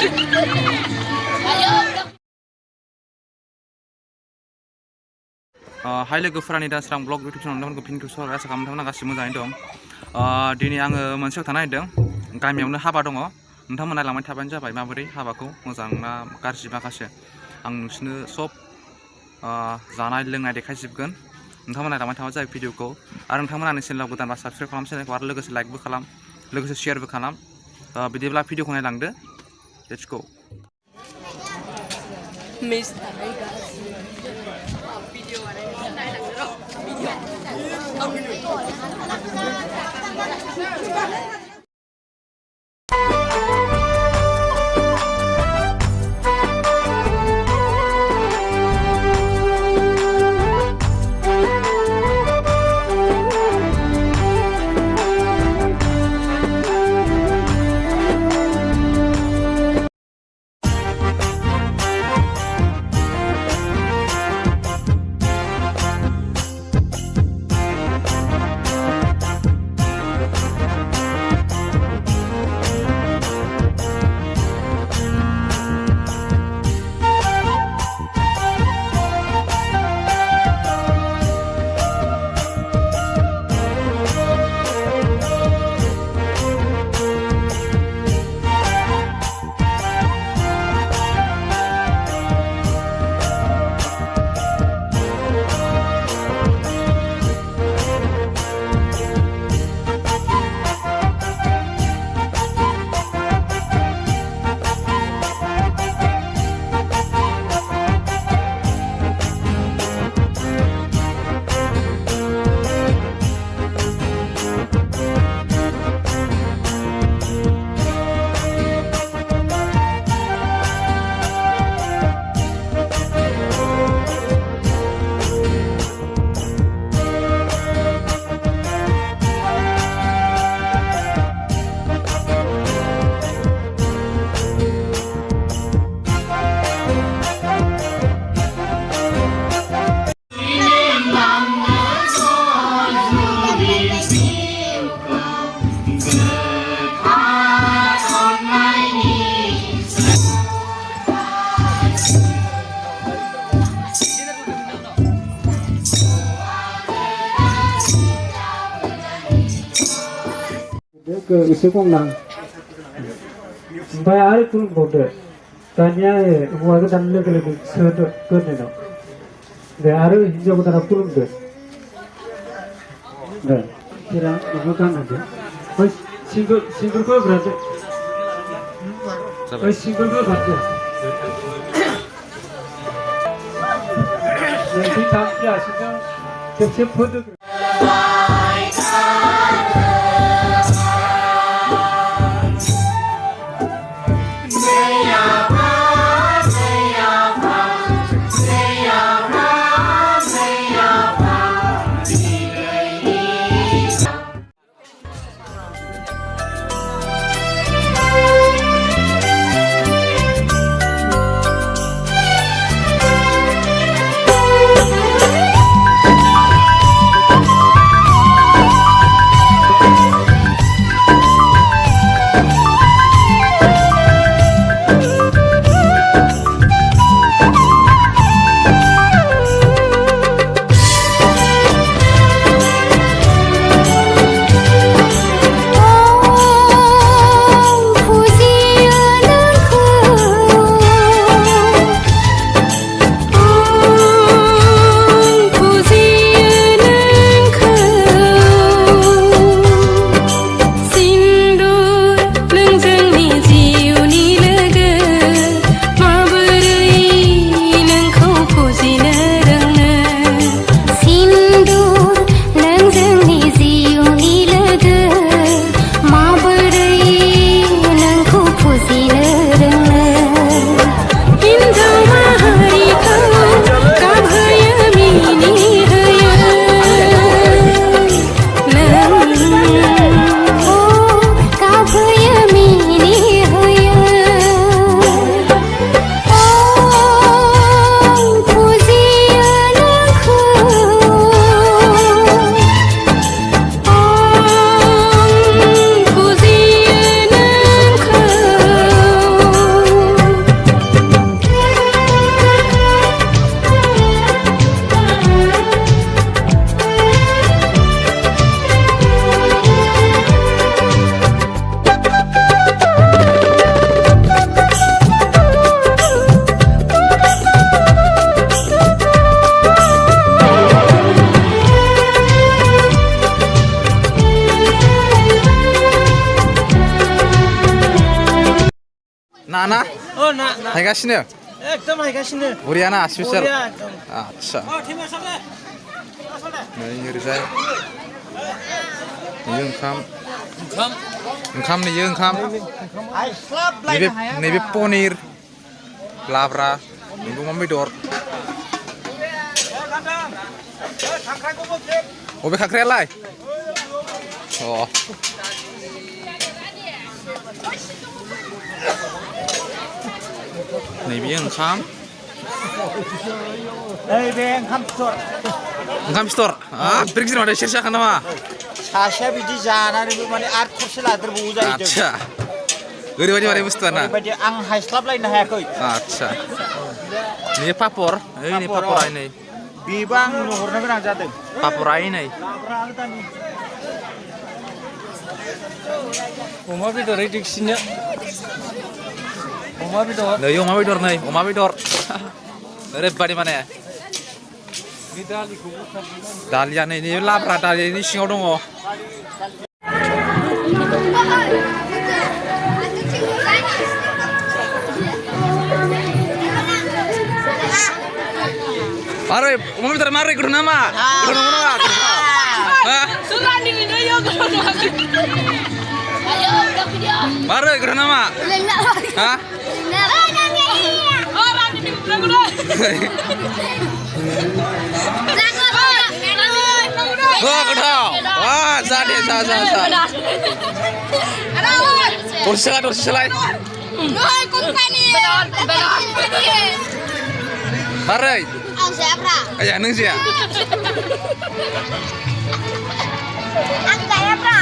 Hai लोगोफोरानि दा स्रां blog YouTube channel नोंथांमोनखौ fin खेबसे आसा खालामो नोंथांमोना गासिबो मोजाङै दं। दिनै आङो मोनसेयाव थानो नागिरदों गामियावनो हाबा दङ नोंथांमोना लांबाय थाबानो जाबाय माबोरै हाबाखौ मोजां ना गाज्रि माखासे आं नोंसोरनो सब जानाय लोंनाय देखायजोबगोन नोंथांमोना लांबाय थाबानो जाबाय भिडिअखौ आरो नोंथांमोना आंनि चेनेलाव गोदानबा साबस्क्राइब खालाम चेनेलखौ आरो लोगोसे लाइकबो खालाम लोगोसे शेयारबो खालाम बिदिब्ला भिडिअखौ नायलांदो लेट्स गो 그 공랑 오마야 아래 뚫은 건데 다니아에 오마가 담는 그 서도 꺼내노 네 아래 hinjau 나 뚫은 거 네 그냥 이거 가는데 어 싱글 거 그러지 어 싱글 거 같죠 네 다음에 아시죠 겹쳐 포드 ना हायगासिनो एकदम हायगासिनो बरिया ना स्पेशल बरिया एकदम आच्छा नै ओरैजाय नैयो ओंखाम नैयो ओंखाम नैबे पनिर लाब्रा नैबे अमा बेदर अबे खाख्रायालाय अ नैबे ओंखाम नैबे ओंखाम फिथर ब्रेक जिराव माथो सेरसे जाखा नामा सासेया बिदि जानानैबो माने आरो थरसे लादेरबावो जाहैदों आच्छा ओरैबायदि माने बुस्थुआ ना ओरैबायदि आं हायस्लाबलायनो हायाखै आच्छा नै पापर ओइ नै पापर आइ नै बेबो आंनो हरनो गोनां जादों पापर आइ नै अमा बेदर दिखिनो अमा बेदर नै अमा बेदर नै अमा बेदर ओरैबायदि माने दालिया नै लाब्रा दालिनि सिङाव दङ Mari, mau bentar mari ke nama. Ke nama. Hah? Sulan ini ayo ke nama. Ayo udah video. Mari ke nama. Hah? Orang ini udah. Wah, kedau. Wah, sadar. Terus selai. Noi, company. Mari. Ang siapa? Ayah neng sih ya. Ang siapa?